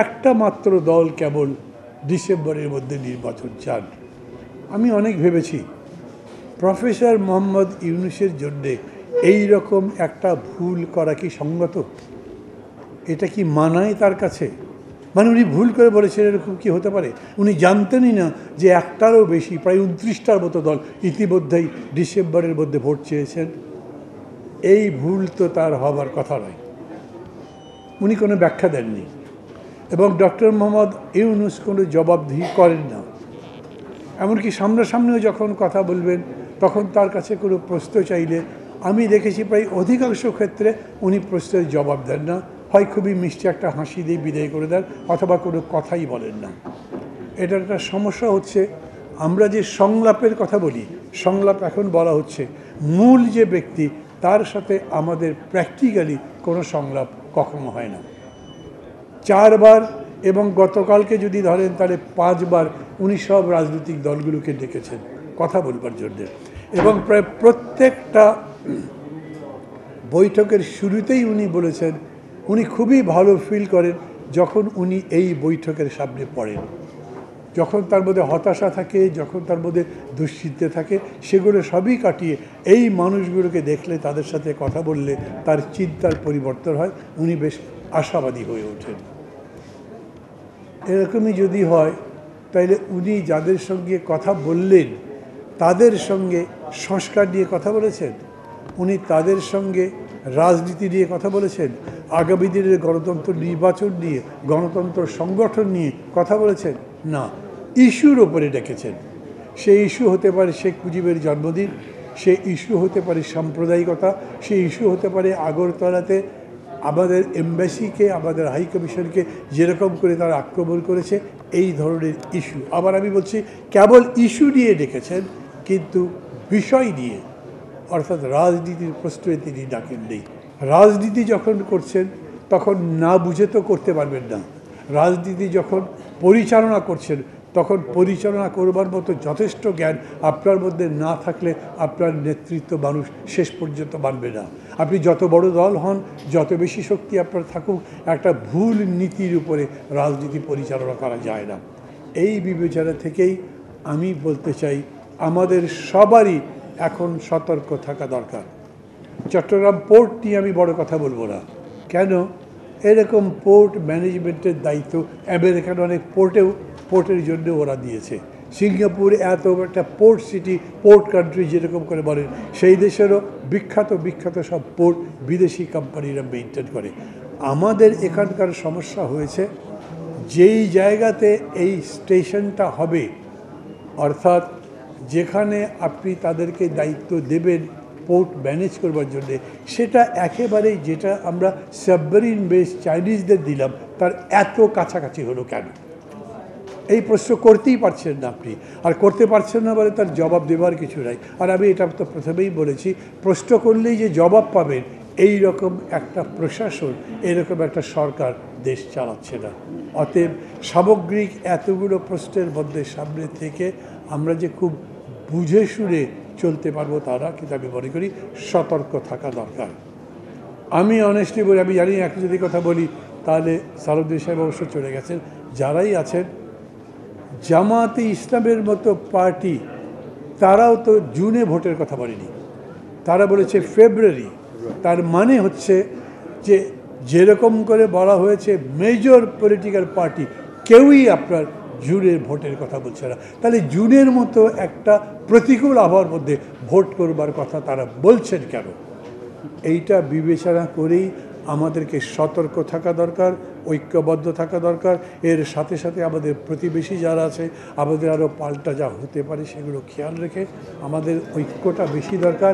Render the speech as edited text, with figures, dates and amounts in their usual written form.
একটা মাত্র দল কেবল ডিসেম্বরের মধ্যে নির্বাচন চান। আমি অনেক ভেবেছি প্রফেসর মোহাম্মদ ইউনূসের জন্যে এই রকম একটা ভুল করা কি সঙ্গত? এটা কি মানায় তার কাছে? মানে উনি ভুল করে বলেছেন এরকম কি হতে পারে? উনি জানতেনই না যে একটারও বেশি প্রায় 29টার মতো দল ইতিমধ্যেই ডিসেম্বরের মধ্যে ভোট চেয়েছেন। এই ভুল তো তার হবার কথা নয়। উনি কোনো ব্যাখ্যা দেননি এবং ডক্টর মোহাম্মদ ইউনূস কোনো জবাবদিহি করেন না। এমনকি সামনাসামনিও যখন কথা বলবেন তখন তার কাছে কোনো প্রশ্ন চাইলে আমি দেখেছি প্রায় অধিকাংশ ক্ষেত্রে উনি প্রশ্নের জবাব দেন না, হয় খুবই মিষ্টি একটা হাসি দিয়ে বিদায় করে দেন অথবা কোনো কথাই বলেন না। এটার একটা সমস্যা হচ্ছে, আমরা যে সংলাপের কথা বলি, সংলাপ এখন বলা হচ্ছে মূল যে ব্যক্তি তার সাথে আমাদের প্র্যাকটিক্যালি কোনো সংলাপ কখনো হয় না। 4 বার এবং গতকালকে যদি ধরেন তাহলে 5 বার উনি সব রাজনৈতিক দলগুলোকে ডেকেছেন কথা বলবার জন্যে এবং প্রায় প্রত্যেকটা বৈঠকের শুরুতেই উনি বলেছেন উনি খুবই ভালো ফিল করেন যখন উনি এই বৈঠকের সামনে পড়েন। যখন তার মধ্যে হতাশা থাকে, যখন তার মধ্যে দুশ্চিন্তা থাকে, সেগুলো সবই কাটিয়ে এই মানুষগুলোকে দেখলে, তাদের সাথে কথা বললে তার চিন্তার পরিবর্তন হয়, উনি বেশ আশাবাদী হয়ে ওঠেন। এরকমই যদি হয় তাহলে উনি যাদের সঙ্গে কথা বললেন তাদের সঙ্গে সংস্কার নিয়ে কথা বলেছেন, উনি তাদের সঙ্গে রাজনীতি নিয়ে কথা বলেছেন, আগামী দিনের গণতন্ত্র নির্বাচন নিয়ে, গণতন্ত্র সংগঠন নিয়ে কথা বলেছেন না, ইস্যুর ওপরে ডেকেছেন। সেই ইস্যু হতে পারে শেখ মুজিবের জন্মদিন, সেই ইস্যু হতে পারে সাম্প্রদায়িকতা, সেই ইস্যু হতে পারে আগরতলাতে আমাদের এমবাসিকে, আমাদের হাই কমিশনকে যেরকম করে তারা আক্রমণ করেছে, এই ধরনের ইস্যু। আবার আমি বলছি কেবল ইস্যু নিয়ে ডেকেছেন, কিন্তু বিষয় নিয়ে অর্থাৎ রাজনীতির প্রশ্রয়ে তিনি ডাকেন নেই। রাজনীতি যখন করছেন তখন না বুঝে তো করতে পারবেন না। রাজনীতি যখন পরিচালনা করছেন তখন পরিচালনা করবার মতো যথেষ্ট জ্ঞান আপনার মধ্যে না থাকলে আপনার নেতৃত্ব মানুষ শেষ পর্যন্ত মানবে না। আপনি যত বড় দল হন, যত বেশি শক্তি আপনার থাকুক, একটা ভুল নীতির উপরে রাজনীতি পরিচালনা করা যায় না। এই বিবেচনা থেকেই আমি বলতে চাই আমাদের সবারই এখন সতর্ক থাকা দরকার। চট্টগ্রাম পোর্ট নিয়ে আমি বড় কথা বলবো না, কেন এরকম পোর্ট ম্যানেজমেন্টের দায়িত্ব আমেরিকান অনেক পোর্টের জন্য ওরা দিয়েছে। সিঙ্গাপুর এত একটা পোর্ট সিটি, পোর্ট কান্ট্রি যেরকম করে বলেন, সেই দেশেরও বিখ্যাত সব পোর্ট বিদেশি কোম্পানিরা মেনটেন করে। আমাদের এখানকার সমস্যা হয়েছে যেই জায়গাতে এই স্টেশনটা হবে, অর্থাৎ যেখানে আপনি তাদেরকে দায়িত্ব দেবেন পোর্ট ম্যানেজ করবার জন্যে, সেটা একেবারেই যেটা আমরা সাবমেরিন বেস চাইনিজদের দিলাম তার এত কাছাকাছি হলো কেন? এই প্রশ্ন করতেই পারছেন না আপনি, আর করতে পারছেন না বলে তার জবাব দেওয়ার কিছু নাই। আর আমি এটা তো প্রথমেই বলেছি, প্রশ্ন করলেই যে জবাব পাবেন এই রকম একটা প্রশাসন, এরকম একটা সরকার দেশ চালাচ্ছে না। অতএব সামগ্রিক এতগুলো প্রশ্নের মধ্যে সামনে থেকে আমরা যে খুব বুঝে শুনে চলতে পারবো তারা, কিন্তু আমি মনে করি সতর্ক থাকা দরকার। আমি অনেস্টলি বলি, আমি জানি একটু যদি কথা বলি তাহলে সালাউদ্দিন সাহেব অবশ্য চলে গেছেন, যারাই আছেন জামাতে ইসলামের মতো পার্টি তারাও তো জুনে ভোটের কথা বলেনি, তারা বলেছে ফেব্রুয়ারি। তার মানে হচ্ছে যে যেরকম করে বলা হয়েছে মেজর পলিটিক্যাল পার্টি কেউই আপনার জুনের ভোটের কথা বলছে না। তাহলে জুনের মতো একটা প্রতিকূল আবহাওয়ার মধ্যে ভোট করবার কথা তারা বলছেন কেন? এইটা বিবেচনা করেই আমাদেরকে সতর্ক থাকা দরকার, ঐক্যবদ্ধ থাকা দরকার। এর সাথে সাথে আমাদের প্রতিবেশী যারা আছে, আমাদের আরও পাল্টা যা হতে পারে সেগুলো খেয়াল রেখে আমাদের ঐক্যটা বেশি দরকার।